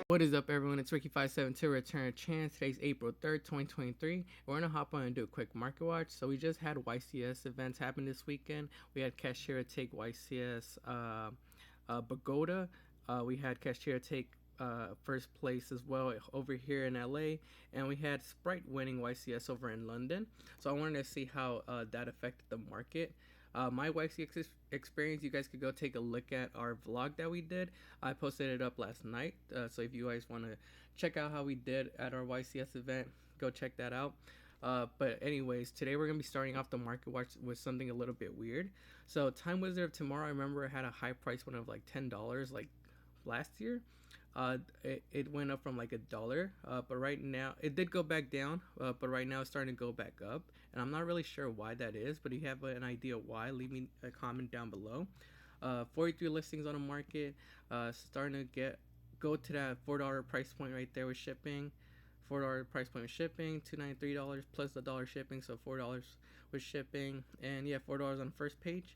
What is up, everyone? It's Ricky572 Return Chance. Today's April 3rd, 2023. We're gonna hop on and do a quick market watch. So we just had YCS events happen this weekend. We had Cashier take YCS Pagoda. We had Cashier take first place as well over here in LA, and we had Sprite winning YCS over in London. So I wanted to see how that affected the market. My YCS experience, you guys could go take a look at our vlog that we did. I posted it up last night, so if you guys want to check out how we did at our YCS event, go check that out. But anyways, today we're gonna be starting off the market watch with something a little bit weird. So Time Wizard of Tomorrow, I remember it had a high price one of like $10 like last year. It went up from like $1, but right now it did go back down, but right now it's starting to go back up, and I'm not really sure why that is. But if you have an idea why, leave me a comment down below. 43 listings on the market, starting to go to that $4 price point right there with shipping. $4 price point with shipping, $293 plus the dollar shipping, so $4 with shipping, and yeah, $4 on the first page.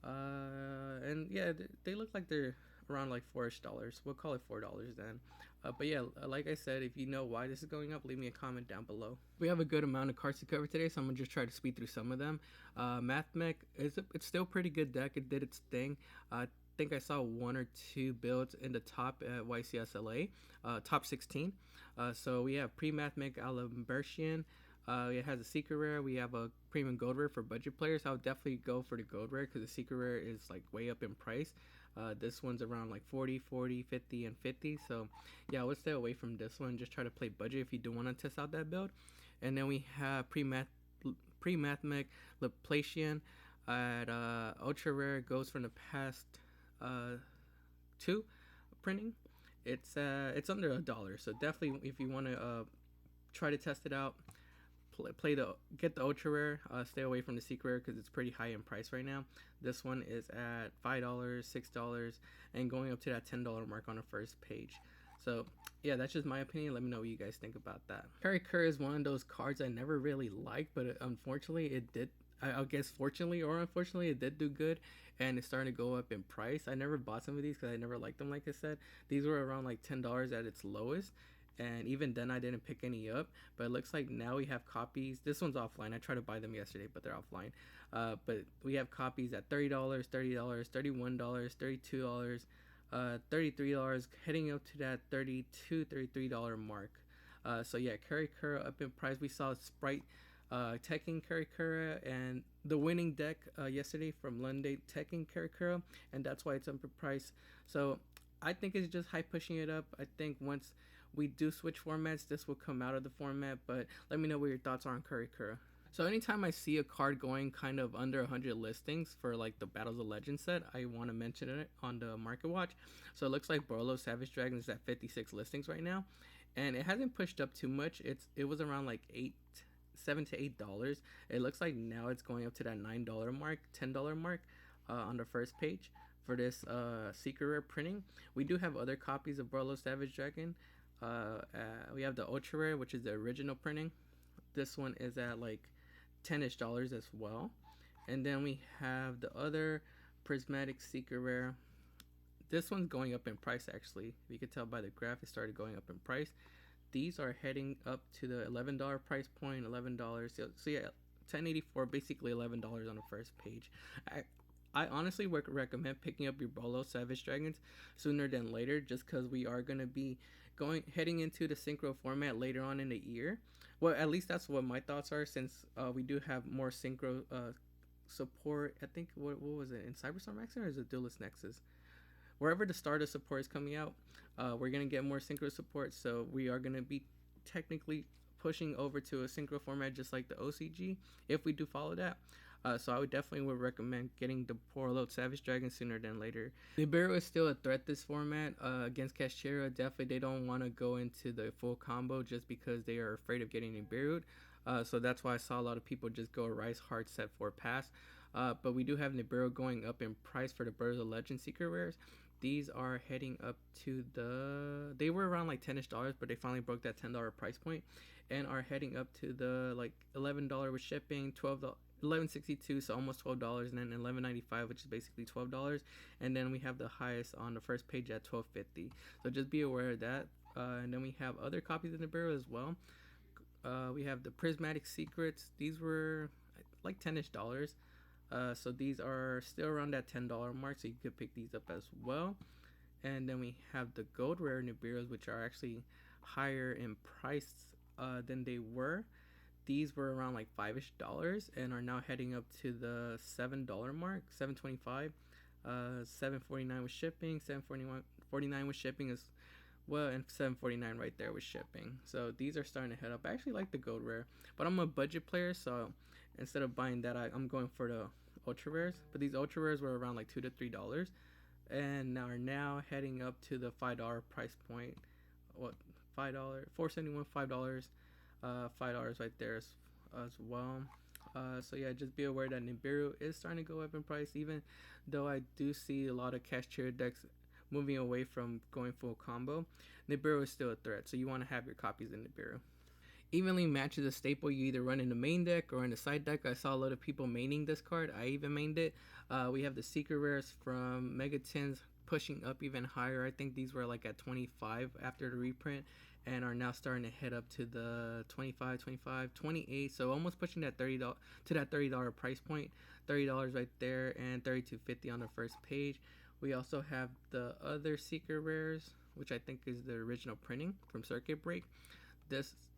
And yeah, they look like they're around like $4-ish. We'll call it $4 then. But yeah, like I said, if you know why this is going up, leave me a comment down below. We have a good amount of cards to cover today, so I'm gonna just try to speed through some of them. Mathmech it's still a pretty good deck. It did its thing. I think I saw one or two builds in the top at YCS LA, top 16. So we have pre-Mathmech Alambertian. It has a secret rare. We have a premium gold rare for budget players. I would definitely go for the gold rare because the secret rare is like way up in price. This one's around like 40, 40, 50, and 50. So yeah, I would stay away from this one. Just try to play budget if you do want to test out that build. And then we have pre-Mathmech Laplacian at ultra rare. Goes from the past two printing. It's under $1, so definitely if you want to try to test it out, get the ultra rare. Stay away from the secret rare because it's pretty high in price right now. This one is at $5, $6, and going up to that $10 mark on the first page. So yeah, that's just my opinion. Let me know what you guys think about that. Harry Kerr is one of those cards I never really liked, but unfortunately it did. I guess fortunately or unfortunately it did do good, and it's starting to go up in price. I never bought some of these because I never liked them. Like I said, these were around like $10 at its lowest, and even then I didn't pick any up. But it looks like now we have copies. This one's offline. I tried to buy them yesterday, but they're offline. But we have copies at $30, $30, $31, $32, $33, heading up to that $33 mark. So yeah, Curry Kura up in price. We saw Sprite Tekken Karakura and the winning deck yesterday from London Tekken Karakura, and that's why it's up in price. So I think it's just high pushing it up. I think once we do switch formats, this will come out of the format, but let me know what your thoughts are on Karakura. So anytime I see a card going kind of under 100 listings for like the Battles of Legends set, I want to mention it on the market watch. So it looks like Borlo Savage Dragon is at 56 listings right now, and it hasn't pushed up too much. It was around like $7 to $8. It looks like now it's going up to that $9 mark, $10 mark on the first page for this secret rare printing. We do have other copies of Borlo Savage Dragon. We have the ultra rare, which is the original printing. This one is at like $10-ish as well. And then we have the other prismatic secret rare. This one's going up in price actually. If you could tell by the graph, it started going up in price. These are heading up to the $11 price point, $11. So yeah, 1084, basically $11 on the first page. I honestly would recommend picking up your Bolo Savage Dragons sooner than later, just because we are going to be heading into the synchro format later on in the year. Well, at least that's what my thoughts are, since we do have more synchro support. I think what was it in Cyberstorm Maxing, or is it Duelist Nexus? Wherever the starter support is coming out, we're going to get more synchro support, so we are going to be technically pushing over to a synchro format just like the OCG if we do follow that. So I would definitely recommend getting the Borlo Savage Dragon sooner than later. Nibiru is still a threat this format against Kashira. Definitely they don't want to go into the full combo just because they are afraid of getting Nibiru'd. So that's why I saw a lot of people just go Rise Hard Set 4 Pass. But we do have Nibiru going up in price for the Birds of Legend secret rares. These are heading up to they were around like $10-ish, but they finally broke that $10 price point and are heading up to the like $11 with shipping, $11.62, so almost $12, and then $11.95, which is basically $12. And then we have the highest on the first page at $12.50. So just be aware of that. And then we have other copies of Nibiru as well. We have the Prismatic Secrets. These were like $10-ish. So these are still around that $10 mark, so you could pick these up as well. And then we have the gold rare Nibiru's, which are actually higher in price than they were. These were around like $5-ish and are now heading up to the $7 mark, $7.25, $7.49 with shipping, $7.49 with shipping as well, and $7.49 right there with shipping. So these are starting to head up. I actually like the gold rare, but I'm a budget player, so instead of buying that, I'm going for the ultra rares. But these ultra rares were around like $2 to $3, and are now heading up to the $5 price point. What, $5? $4.71, $5. $5 right there as well. So yeah, just be aware that Nibiru is starting to go up in price, even though I do see a lot of cashier decks moving away from going full combo. Nibiru is still a threat, so you want to have your copies in Nibiru. Evenly Match is a staple you either run in the main deck or in the side deck. I saw a lot of people maining this card. I even mained it. We have the secret rares from Megatins pushing up even higher. I think these were like at 25 after the reprint, and are now starting to head up to the 25, 25, 28. So almost pushing that $30 to that $30 price point. $30 right there, and $32.50 on the first page. We also have the other secret rares, which I think is the original printing from Circuit Break.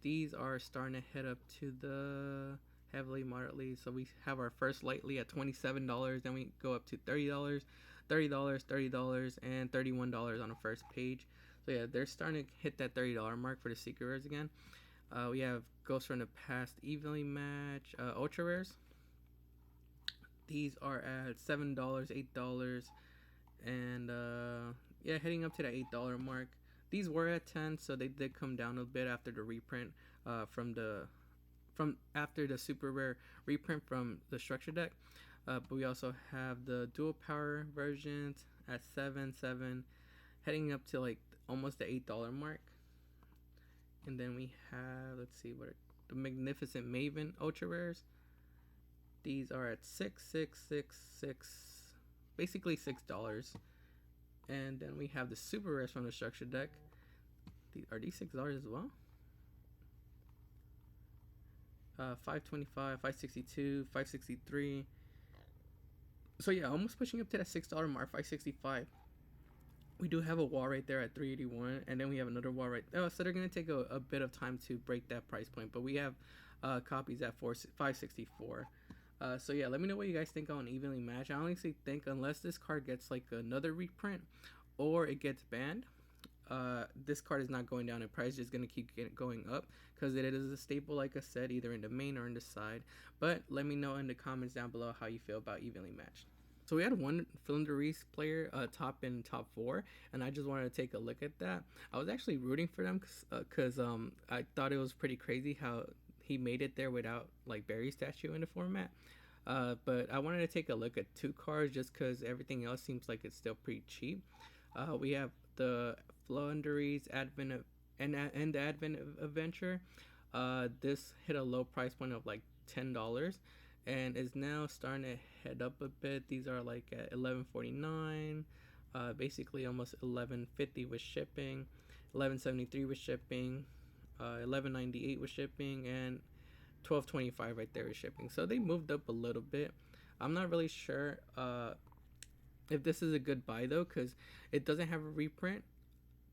These are starting to head up to the heavily, moderately. So we have our first lightly at $27, then we go up to $30, $30, and $31 on the first page. So yeah, they're starting to hit that $30 mark for the secret rares again. We have Ghosts from the Past Evenly Match ultra rares. These are at $7, $8, and yeah, heading up to that $8 mark. These were at 10, so they did come down a bit after the reprint from after the super rare reprint from the structure deck. But we also have the dual power versions at 7, heading up to like almost the $8 mark. And then we have, let's see, what are the Magnificent Maven ultra rares. These are at $6, basically $6. And then we have the super rares from the structure deck. Are these $6 as well? $5.25, $5.62, $5.63. So yeah, almost pushing up to that $6 mark, $5.65. We do have a wall right there at $3.81, and then we have another wall right there. Oh, so they're gonna take a bit of time to break that price point, but we have copies at $5.64. So yeah, let me know what you guys think on Evenly Match. I honestly think unless this card gets like another reprint or it gets banned, this card is not going down in price, just gonna keep going up because it is a staple, like I said, either in the main or in the side. But let me know in the comments down below how you feel about Evenly Matched. So we had one Flinders player top 4, and I just wanted to take a look at that. I was actually rooting for them because I thought it was pretty crazy how he made it there without like Barry's statue in the format. But I wanted to take a look at 2 cards just because everything else seems like it's still pretty cheap. We have the Flinders Advent and the Advent Adventure. This hit a low price point of like $10 and is now starting to head up a bit. These are like at $11.49, basically almost $11.50 with shipping, $11.73 with shipping, $11.98 with shipping, and $12.25 right there with shipping. So they moved up a little bit. I'm not really sure if this is a good buy though, because it doesn't have a reprint,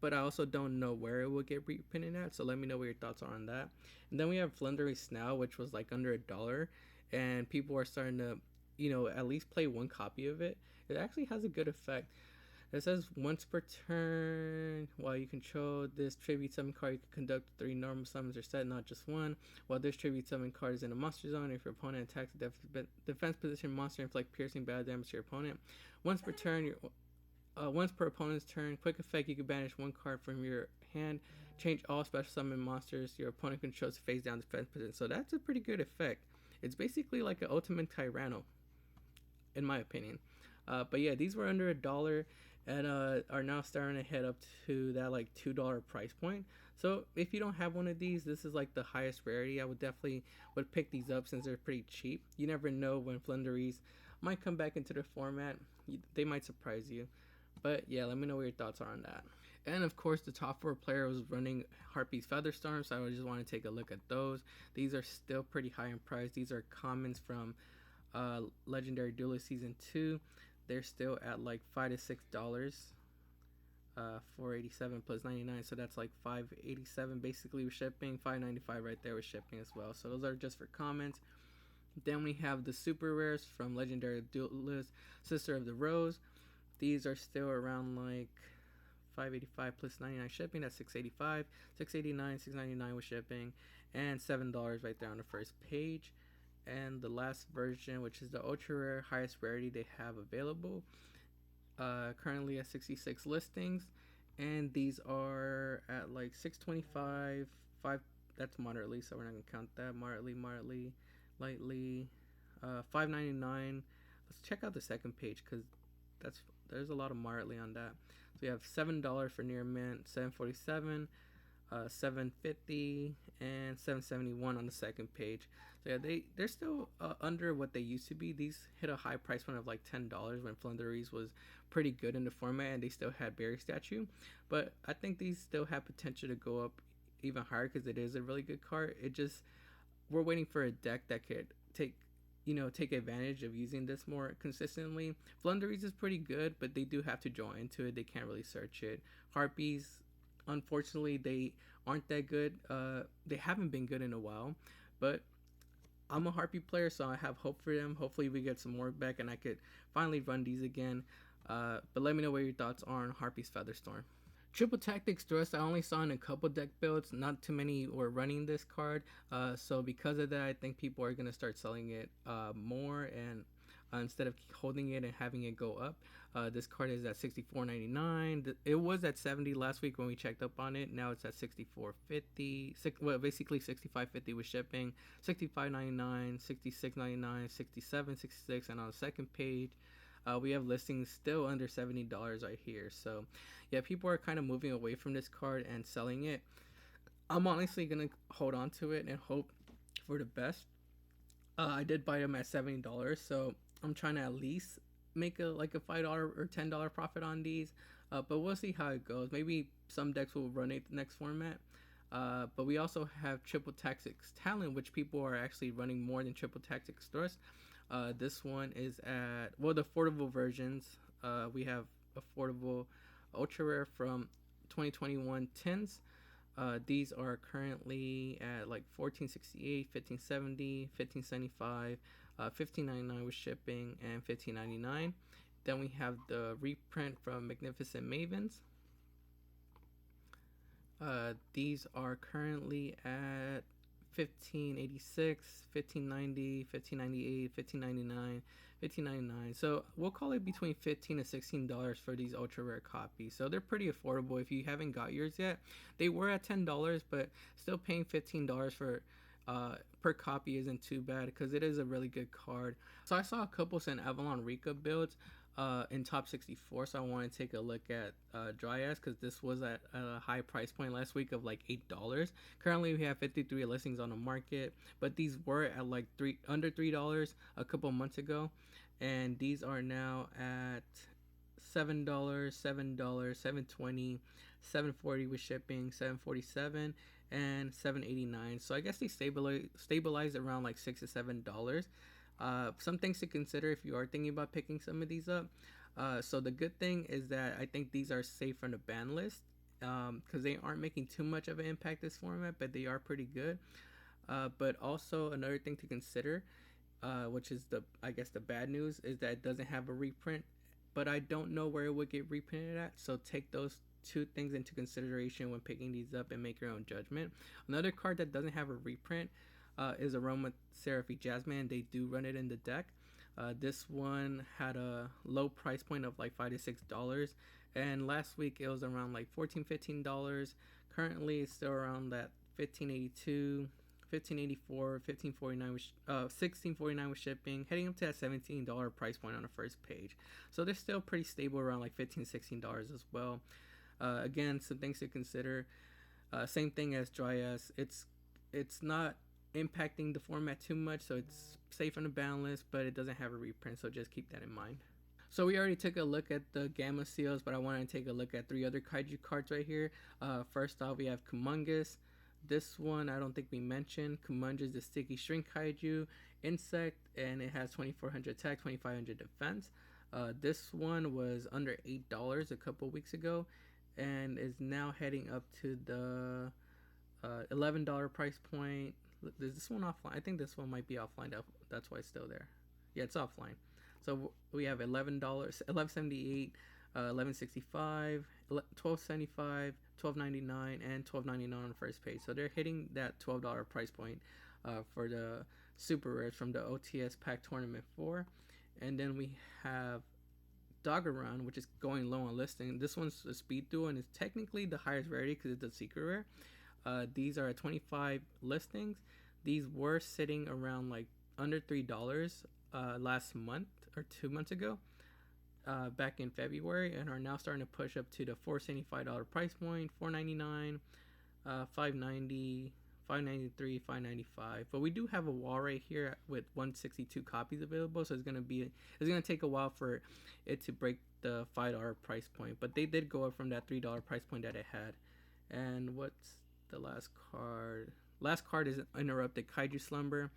but I also don't know where it will get reprinted at. So let me know what your thoughts are on that. And then we have Flinders Snow, which was like under $1, and people are starting to, at least play one copy of it. It actually has a good effect. It says once per turn, while you control this tribute summon card, you can conduct 3 normal summons or set, not just one. While this tribute summon card is in a monster zone, if your opponent attacks a defense position monster, inflict piercing bad damage to your opponent. Once per turn, once per opponent's turn, quick effect, you can banish 1 card from your hand. Change all special summon monsters your opponent controls to face down defense position. So that's a pretty good effect. It's basically like an ultimate Tyranno, in my opinion. But yeah, these were under $1 and are now starting to head up to that like $2 price point. So if you don't have one of these, this is like the highest rarity. I would definitely pick these up since they're pretty cheap. You never know when Flinders might come back into the format. They might surprise you. But yeah, let me know what your thoughts are on that. And of course, the top 4 player was running Harpy's Featherstorm, so I just want to take a look at those. These are still pretty high in price. These are commons from Legendary Duelist Season 2. They're still at like $5 to $6. 487 plus 99, so that's like 587 basically with shipping. 595 right there with shipping as well. So those are just for comments. Then we have the super rares from Legendary Duelist Sister of the Rose. These are still around like 585 plus 99 shipping. That's 685, 689, 699 with shipping, and $7 right there on the first page. And the last version, which is the ultra rare, highest rarity they have available, currently at 66 listings, and these are at like 625, 5. That's moderately, so we're not gonna count that. Moderately, lightly, 599. Let's check out the second page because there's a lot of moderately on that. So we have $7 for near mint, 747, 750, and 771 on the second page. So yeah, they're still under what they used to be. These hit a high price point of like $10 when Flunderies was pretty good in the format, and they still had Berry Statue. But I think these still have potential to go up even higher because it is a really good card. It just, we're waiting for a deck that could take advantage of using this more consistently. Flunderies is pretty good, but they do have to draw into it. They can't really search it. Harpies, unfortunately, they aren't that good. They haven't been good in a while, but I'm a Harpy player, so I have hope for them. Hopefully we get some more back and I could finally run these again. But let me know what your thoughts are on Harpy's Featherstorm. Triple Tactics Thrust, I only saw in a couple deck builds. Not too many were running this card. So because of that, I think people are going to start selling it more. And instead of holding it and having it go up, this card is at $64.99. It was at $70 last week when we checked up on it. Now it's at $64.50. Well, basically $65.50 with shipping. $65.99, $66.99, $67.66, and on the second page, we have listings still under $70 right here. So yeah, people are kind of moving away from this card and selling it. I'm honestly gonna hold on to it and hope for the best. I did buy them at $70, so I'm trying to at least make a $5 or $10 profit on these. But we'll see how it goes. Maybe some decks will run it the next format. But we also have Triple Tactics Talent, which people are actually running more than Triple Tactics Thrust. This one is at, well, the affordable versions. We have affordable ultra rare from 2021 tins. These are currently at like 1468, 1570, 1575, 1599 with shipping, and 1599. Then we have the reprint from Magnificent Mavens. These are currently at 1586, 1590, 1598, 1599, 1599. So we'll call it between $15 to $16 for these ultra rare copies. So they're pretty affordable if you haven't got yours yet. They were at $10, but still paying $15 for per copy isn't too bad because it is a really good card. So I saw a couple send Avalon Rika builds in top 64, so I want to take a look at Dryas because this was at a high price point last week of like $8. Currently we have 53 listings on the market, but these were at like under $3 a couple months ago, and these are now at $7, $7, $7.20, $7.40 with shipping, $7.47, and $7.89. So I guess they stabilized around like $6 to $7. Some things to consider if you are thinking about picking some of these up. So the good thing is that I think these are safe from the ban list because they aren't making too much of an impact this format, but they are pretty good. But also another thing to consider, which is I guess the bad news, is that it doesn't have a reprint, but I don't know where it would get reprinted at. So take those two things into consideration when picking these up and make your own judgment. Another card that doesn't have a reprint is Aromatherapy Jasmine. They do run it in the deck. This one had a low price point of like $5 to $6, and last week it was around like $14, $15. Currently it's still around that $15.82, $15.84, $15.49 with $16.49 with shipping, heading up to that $17 price point on the first page. So they're still pretty stable around like $15, $16 as well. Again, some things to consider. Same thing as Dryas. It's not impacting the format too much, so it's safe on the ban list, but it doesn't have a reprint, so just keep that in mind. So we already took a look at the Gamma Seals, but I want to take a look at 3 other Kaiju cards right here. First off, we have Kumungus. This one I don't think we mentioned. Kumungus, the Sticky Shrink Kaiju Insect, and it has 2400 attack, 2500 defense. This one was under $8 a couple weeks ago, and is now heading up to the $11 price point. Is this one offline? I think this one might be offline. That's why it's still there. Yeah, it's offline. So we have $11, $11.78, $11.65, $12.75, $12.99, and $12.99 on the first page. So they're hitting that $12 price point for the super rares from the OTS Pack Tournament 4. And then we have Doggeron, which is going low on listing. This one's a speed duel and is technically the highest rarity because it's a secret rare. These are at 25 listings. These were sitting around like under $3 last month or 2 months ago, back in February, and are now starting to push up to the $475 price point, $499, $590, $593, $595. But we do have a wall right here with 162 copies available, so it's gonna take a while for it to break the $5 price point. But they did go up from that $3 price point that it had. And what's the last card? Last card is Interrupted Kaiju Slumber.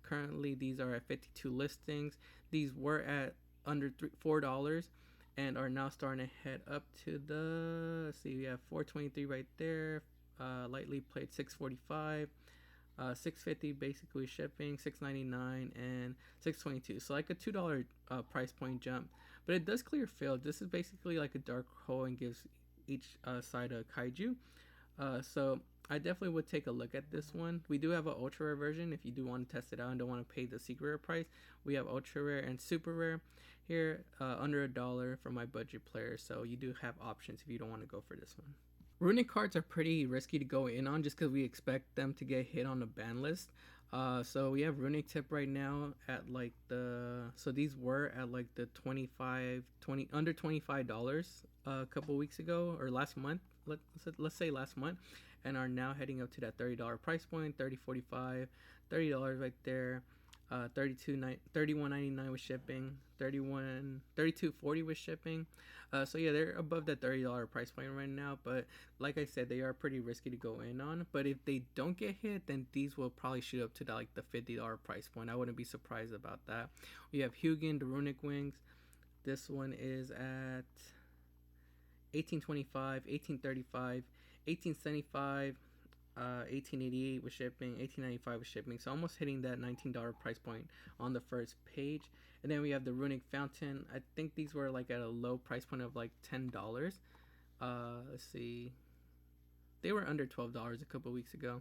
Currently, these are at 52 listings. These were at under $4 and are now starting to head up to the, let's see, we have 423 right there. Lightly played 645, 650 basically shipping, 699, and 622. So like a $2 price point jump, but it does clear field. This is basically like a dark hole and gives each side a kaiju. So I definitely would take a look at this one. We do have an ultra rare version if you do want to test it out and don't want to pay the secret rare price. We have ultra rare and super rare here, under $1 for my budget player. So you do have options if you don't want to go for this one. Runic cards are pretty risky to go in on just because we expect them to get hit on the ban list. So we have Runic Tip right now at like so these were at like the under $25 a couple weeks ago or last month. Let's say last month, and are now heading up to that $30 price point, $30.45, $30 right there, $31.99 with shipping, $32.40 with shipping. So yeah, they're above that $30 price point right now, but like I said, they are pretty risky to go in on. But if they don't get hit, then these will probably shoot up to like the $50 price point. I wouldn't be surprised about that. We have Hugin, the Runic Wings. This one is at $18.25, $18.35, $18.75, $18.88 with shipping, $18.95 with shipping. So almost hitting that $19 price point on the first page. And then we have the Runic Fountain. I think these were like at a low price point of like $10. Let's see. They were under $12 a couple weeks ago,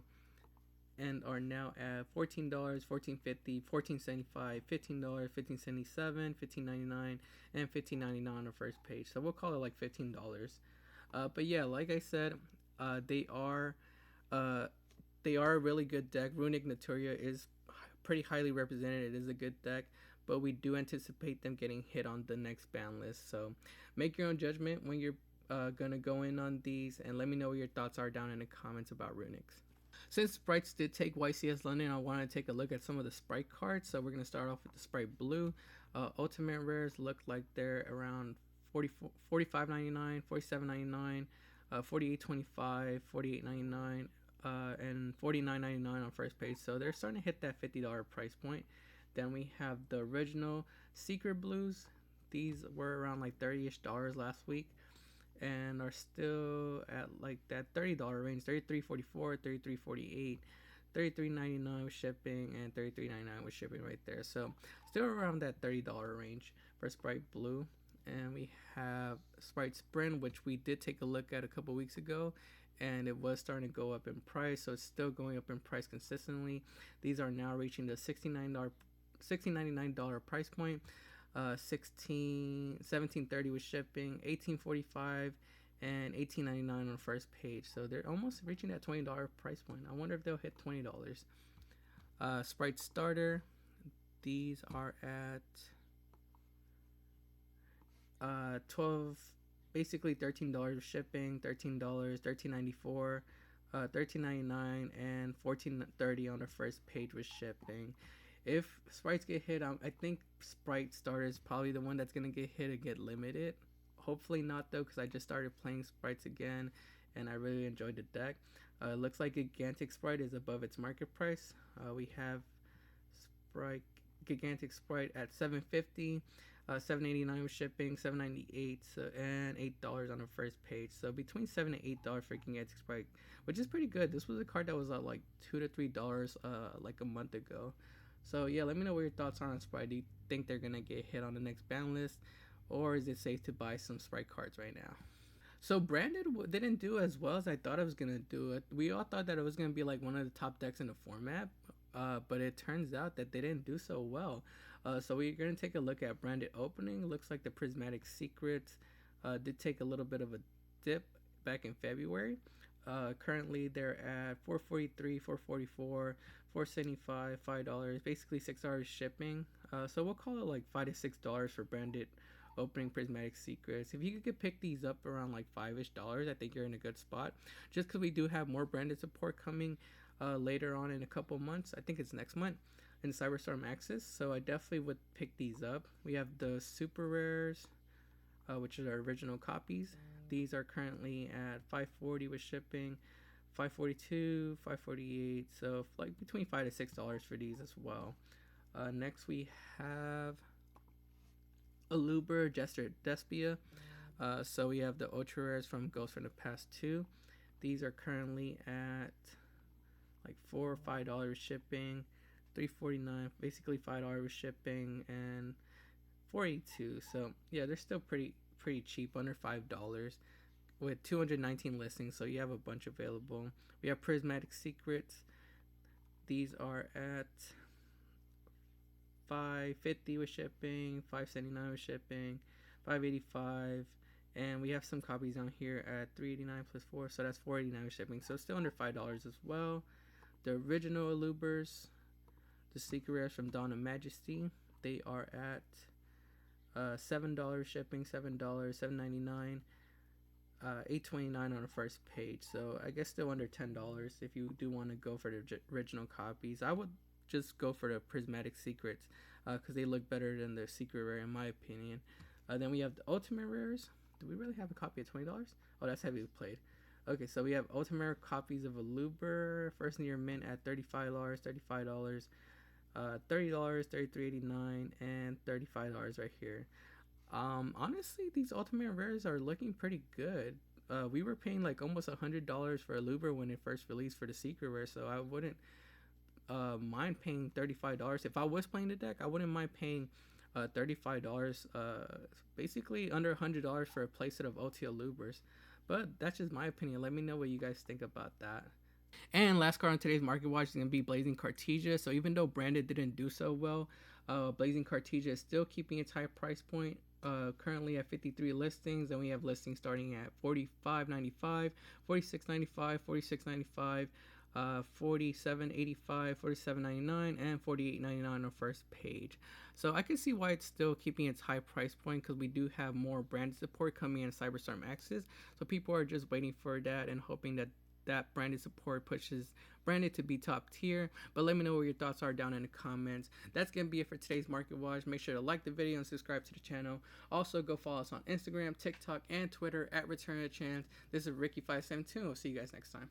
and are now at $14, $14.50, $14.75, $15, $15.77, $15.99, and $15.99 on the first page. So we'll call it like $15. But yeah, like I said, they are a really good deck. Runic Naturia is pretty highly represented. It is a good deck, but we do anticipate them getting hit on the next ban list. So make your own judgment when you're gonna go in on these, and let me know what your thoughts are down in the comments about Runics. Since Sprites did take YCS London, I want to take a look at some of the Sprite cards. So we're going to start off with the Sprite Blue. Ultimate Rares look like they're around $45.99, $47.99, $48.25, $48.99, and $49.99 on first page. So they're starting to hit that $50 price point. Then we have the original Secret Blues. These were around like $30-ish last week, and are still at like that $30 range, $33.44, $33.48, $33.99 with shipping, and $33.99 with shipping right there. So still around that $30 range for Sprite Blue. And we have Sprite Sprint, which we did take a look at a couple weeks ago, and it was starting to go up in price, so it's still going up in price consistently. These are now reaching the $16.99 price point. $17.30 with shipping, $18.45, and $18.99 on the first page. So they're almost reaching that $20 price point. I wonder if they'll hit $20. Sprite Starter, these are at basically $13 with shipping, $13, $13.94, $13.99, and $14.30 on the first page with shipping. If sprites get hit, I think Sprite Starter is probably the one that's gonna get hit and get limited. Hopefully not though, because I just started playing sprites again, and I really enjoyed the deck. Looks like Gigantic Sprite is above its market price. We have Sprite Gigantic Sprite at 750, 789 with shipping, 798, and $8 on the first page. So between $7 and $8 for Gigantic Sprite, which is pretty good. This was a card that was like $2 to $3 like a month ago. So yeah, let me know what your thoughts are on Sprite. Do you think they're gonna get hit on the next ban list, or is it safe to buy some Sprite cards right now? So Branded didn't do as well as I thought it was gonna do. It. We all thought that it was gonna be like one of the top decks in the format, but it turns out that they didn't do so well. So we're gonna take a look at Branded opening. Looks like the Prismatic Secrets did take a little bit of a dip back in February. Currently they're at 443, 444, 475, $5, basically $6 shipping. So we'll call it like $5 to $6 for Branded opening Prismatic Secrets. If you could pick these up around like $5-ish, I think you're in a good spot. Just because we do have more Branded support coming later on in a couple months. I think it's next month in Cyberstorm Axis. So I definitely would pick these up. We have the super rares, which are original copies. These are currently at $540 with shipping, $542, $548. So like between $5 to $6 for these as well. Next we have Aluber, Jester, Despia. So we have the ultra rares from Ghost from the Past 2. These are currently at like $4 or $5 shipping, $349, basically $5 with shipping, and $482. So yeah, they're still pretty cheap, under $5 with 219 listings. So you have a bunch available. We have Prismatic Secrets. These are at $550 with shipping, $579 with shipping, $585, and we have some copies on here at $389 plus 4, so that's $489 with shipping. So still under $5 as well. The original Alubers, the secret rares from Dawn of Majesty, they are at $7 shipping, $7, $7.99, $8.29 on the first page. So I guess still under $10 if you do want to go for the original copies. I would just go for the Prismatic Secrets because they look better than the secret rare in my opinion. Then we have the Ultimate Rares. Do we really have a copy at $20? Oh, that's heavily played. Okay, so we have Ultimate Rare copies of Aluber, first near mint at $35, $35, $30, $33.89, and $35 right here. Honestly, these Ultimate Rares are looking pretty good. We were paying like almost $100 for Aluber when it first released for the secret rare, so I wouldn't mind paying $35. If I was playing the deck, I wouldn't mind paying $35, basically under $100 for a playset of OT Alubers. But that's just my opinion. Let me know what you guys think about that. And last card on today's Market Watch is going to be Blazing Cartesia. So even though Branded didn't do so well, Blazing Cartesia is still keeping its high price point. Currently at 53 listings, and we have listings starting at $45.95, $46.95, $46.95, $47.85, $47.99, and $48.99 on the first page. So I can see why it's still keeping its high price point, because we do have more brand support coming in Cyberstorm Axis. So people are just waiting for that and hoping that that branded support pushes Branded to be top tier. But let me know what your thoughts are down in the comments. That's gonna be it for today's Market Watch. Make sure to like the video and subscribe to the channel. Also go follow us on Instagram, TikTok, and Twitter at Return of the Chance. This is Ricky572. We'll see you guys next time.